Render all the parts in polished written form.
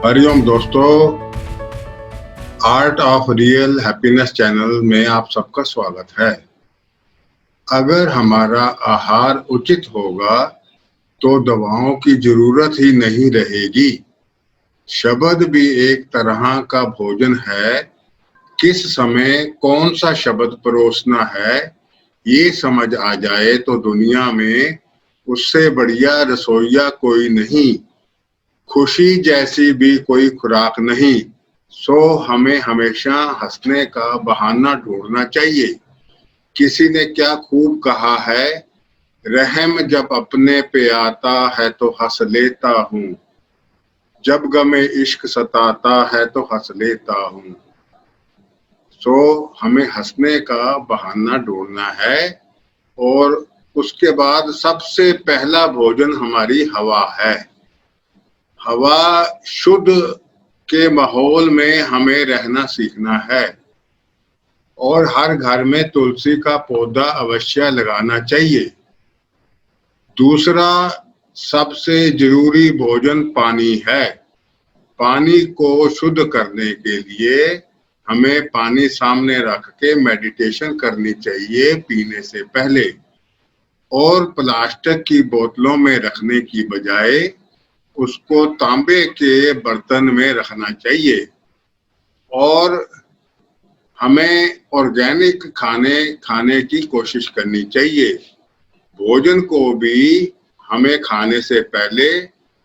हरिओम दोस्तों, art of real happiness channel में आप सबका स्वागत है। अगर हमारा आहार उचित होगा तो दवाओं की जरूरत ही नहीं रहेगी। शब्द भी एक तरह का भोजन है। किस समय कौन सा शब्द परोसना है, ये समझ आ जाए तो दुनिया में उससे बढ़िया रसोइया कोई नहीं। खुशी जैसी भी कोई खुराक नहीं। सो हमें हमेशा हंसने का बहाना ढूंढना चाहिए। किसी ने क्या खूब कहा है, रहम जब अपने पे आता है तो हंस लेता हूँ, जब गमे इश्क सताता है तो हंस लेता हूँ। सो हमें हंसने का बहाना ढूंढना है। और उसके बाद सबसे पहला भोजन हमारी हवा है। हवा शुद्ध के माहौल में हमें रहना सीखना है और हर घर में तुलसी का पौधा अवश्य लगाना चाहिए। दूसरा सबसे जरूरी भोजन पानी है। पानी को शुद्ध करने के लिए हमें पानी सामने रख के मेडिटेशन करनी चाहिए पीने से पहले। और प्लास्टिक की बोतलों में रखने की बजाय उसको तांबे के बर्तन में रखना चाहिए। और हमें ऑर्गेनिक खाने की कोशिश करनी चाहिए। भोजन को भी हमें खाने से पहले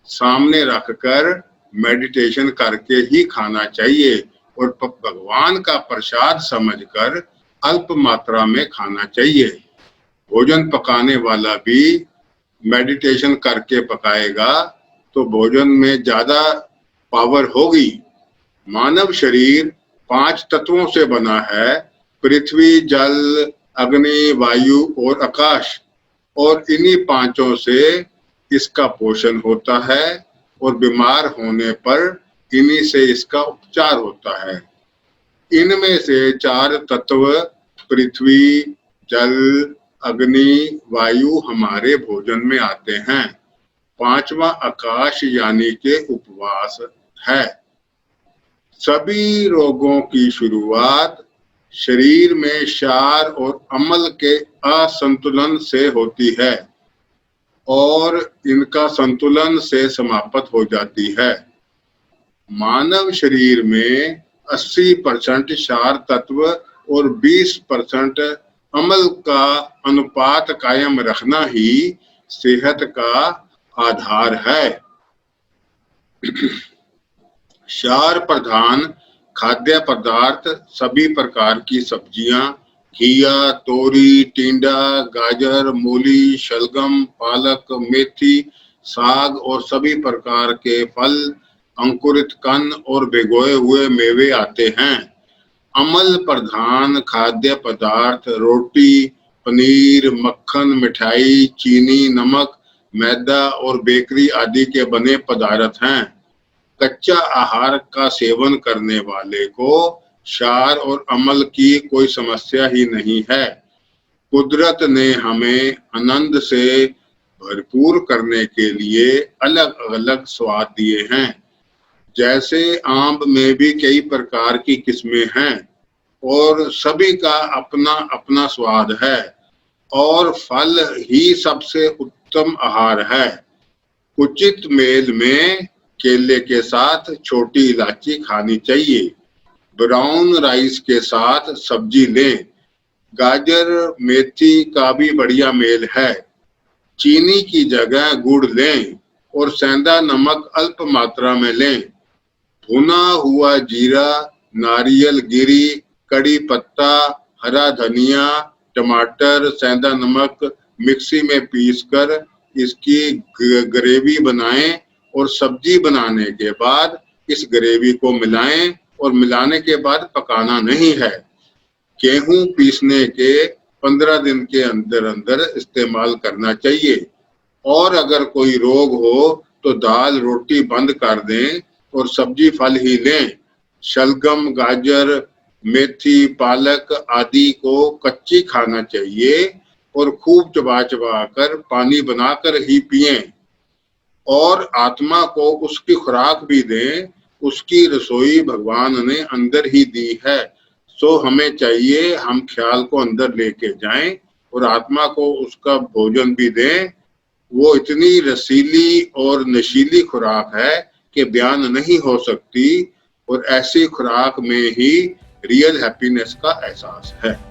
सामने रखकर मेडिटेशन करके ही खाना चाहिए और भगवान का प्रसाद समझकर अल्प मात्रा में खाना चाहिए। भोजन पकाने वाला भी मेडिटेशन करके पकाएगा तो भोजन में ज्यादा पावर होगी। मानव शरीर 5 तत्वों से बना है, पृथ्वी, जल, अग्नि, वायु और आकाश। और इन्हीं 5 से इसका पोषण होता है और बीमार होने पर इन्हीं से इसका उपचार होता है। इनमें से 4 तत्व पृथ्वी, जल, अग्नि, वायु हमारे भोजन में आते हैं। 5वां आकाश यानी के उपवास है। सभी रोगों की शुरुआत शरीर में क्षार और अम्ल के असंतुलन से होती है और इनका संतुलन से समाप्त हो जाती है। मानव शरीर में 80% क्षार तत्व और 20% अम्ल का अनुपात कायम रखना ही सेहत का आधार है। क्षार प्रधान खाद्य पदार्थ सभी प्रकार की सब्जियां, घिया, तोरी, टिंडा, गाजर, मूली, शलगम, पालक, मेथी, साग और सभी प्रकार के फल, अंकुरित कंद और भिगोए हुए मेवे आते हैं। अम्ल प्रधान खाद्य पदार्थ रोटी, पनीर, मक्खन, मिठाई, चीनी, नमक, मैदा और बेकरी आदि के बने पदार्थ हैं। कच्चा आहार का सेवन करने वाले को क्षार और अम्ल की कोई समस्या ही नहीं है। कुदरत ने हमें आनंद से भरपूर करने के लिए अलग अलग स्वाद दिए हैं। जैसे आम में भी कई प्रकार की किस्में हैं और सभी का अपना अपना स्वाद है। और फल ही सबसे उत्तम आहार है। उचित मेल में केले के साथ छोटी इलायची खानी चाहिए। ब्राउन राइस के साथ सब्जी लें। गाजर मेथी का भी बढ़िया मेल है। चीनी की जगह गुड़ लें और सेंधा नमक अल्प मात्रा में लें। भुना हुआ जीरा, नारियल गिरी, कड़ी पत्ता, हरा धनिया, टमाटर, सेंधा नमक मिक्सी में पीसकर इसकी ग्रेवी बनाएं और सब्जी बनाने के बाद इस ग्रेवी को मिलाएं और मिलाने के बाद पकाना नहीं है। गेहूं पीसने के 15 दिन के अंदर अंदर इस्तेमाल करना चाहिए। और अगर कोई रोग हो तो दाल रोटी बंद कर दें और सब्जी फल ही लें। शलगम, गाजर, मेथी, पालक आदि को कच्ची खाना चाहिए और खूब चबा चबा कर पानी बनाकर ही पिएं। और आत्मा को उसकी खुराक भी दें उसकी रसोई भगवान ने अंदर ही दी है। सो हमें चाहिए हम ख्याल को अंदर लेके जाएं और आत्मा को उसका भोजन भी दें। वो इतनी रसीली और नशीली खुराक है कि बयान नहीं हो सकती, और ऐसी खुराक में ही रियल हैप्पीनेस का एहसास है।